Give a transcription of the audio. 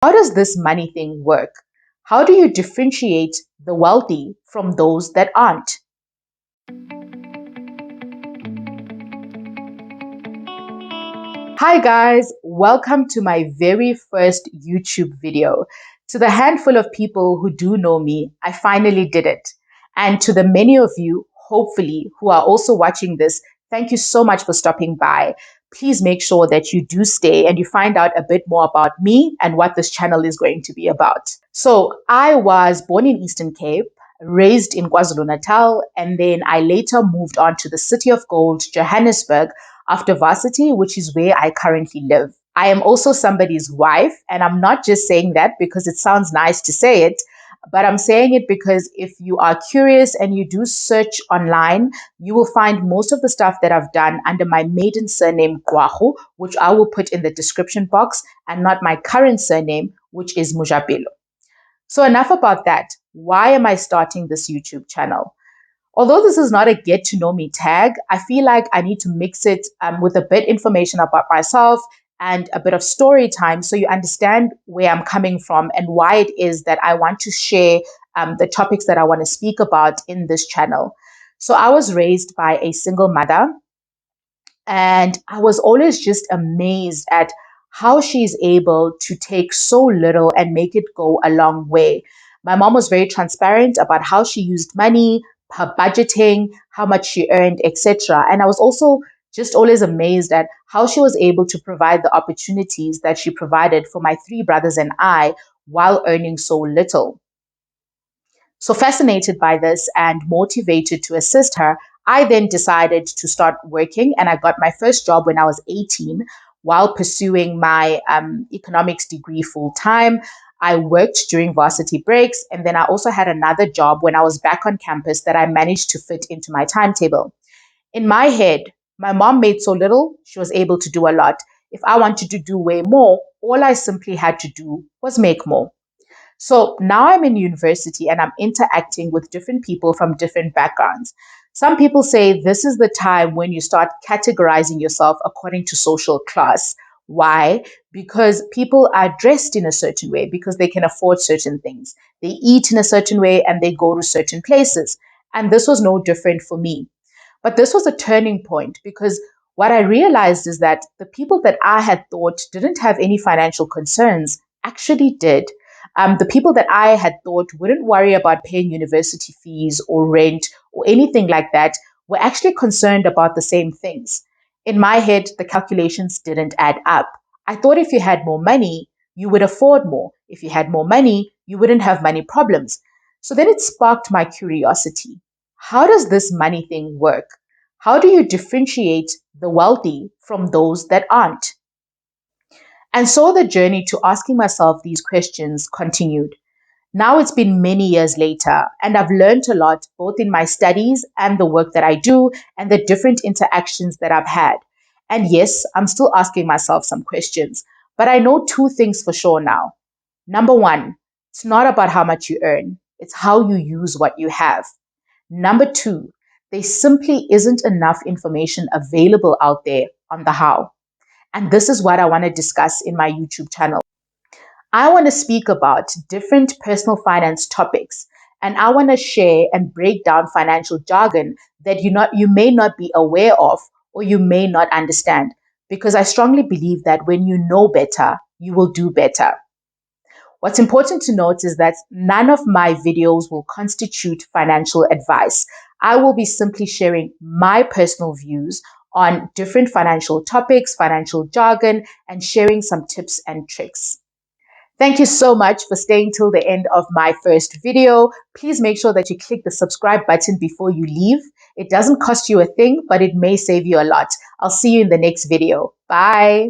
How does this money thing work? How do you differentiate the wealthy from those that aren't? Hi guys, welcome to my very first YouTube video. To the handful of people who do know me, I finally did it. And to the many of you, hopefully, who are also watching this, thank you so much for stopping by. Please make sure that you do stay and you find out a bit more about me and what this channel is going to be about. So I was born in Eastern Cape, raised in KwaZulu-Natal, and then I later moved on to the City of Gold, Johannesburg, after varsity, which is where I currently live. I am also somebody's wife, and I'm not just saying that because it sounds nice to say it, but I'm saying it because if you are curious and you do search online, you will find most of the stuff that I've done under my maiden surname, Gqwaru, which I will put in the description box, and not my current surname, which is Mojapelo. So enough about that. Why am I starting this YouTube channel? Although this is not a get to know me tag, I feel like I need to mix it with a bit information about myself and a bit of story time so you understand where I'm coming from and why it is that I want to share the topics that I want to speak about in this channel. So I was raised by a single mother, and I was always just amazed at how she's able to take so little and make it go a long way. My mom was very transparent about how she used money, her budgeting, how much she earned, etc. And I was also just always amazed at how she was able to provide the opportunities that she provided for my three brothers and I while earning so little. So, fascinated by this and motivated to assist her, I then decided to start working. And I got my first job when I was 18 while pursuing my economics degree full time. I worked during varsity breaks. And then I also had another job when I was back on campus that I managed to fit into my timetable. In my head, my mom made so little, she was able to do a lot. If I wanted to do way more, all I simply had to do was make more. So now I'm in university and I'm interacting with different people from different backgrounds. Some people say this is the time when you start categorizing yourself according to social class. Why? Because people are dressed in a certain way because they can afford certain things. They eat in a certain way and they go to certain places. And this was no different for me. But this was a turning point because what I realized is that the people that I had thought didn't have any financial concerns actually did. The people that I had thought wouldn't worry about paying university fees or rent or anything like that were actually concerned about the same things. In my head, the calculations didn't add up. I thought if you had more money, you would afford more. If you had more money, you wouldn't have money problems. So then it sparked my curiosity. How does this money thing work? How do you differentiate the wealthy from those that aren't? And so the journey to asking myself these questions continued. Now it's been many years later, and I've learned a lot both in my studies and the work that I do and the different interactions that I've had. And yes, I'm still asking myself some questions, but I know two things for sure now. Number one, it's not about how much you earn, it's how you use what you have. Number two, there simply isn't enough information available out there on the how. And this is what I want to discuss in my YouTube channel. I want to speak about different personal finance topics, and I want to share and break down financial jargon that you may not be aware of or you may not understand, because I strongly believe that when you know better, you will do better. What's important to note is that none of my videos will constitute financial advice. I will be simply sharing my personal views on different financial topics, financial jargon, and sharing some tips and tricks. Thank you so much for staying till the end of my first video. Please make sure that you click the subscribe button before you leave. It doesn't cost you a thing, but it may save you a lot. I'll see you in the next video. Bye.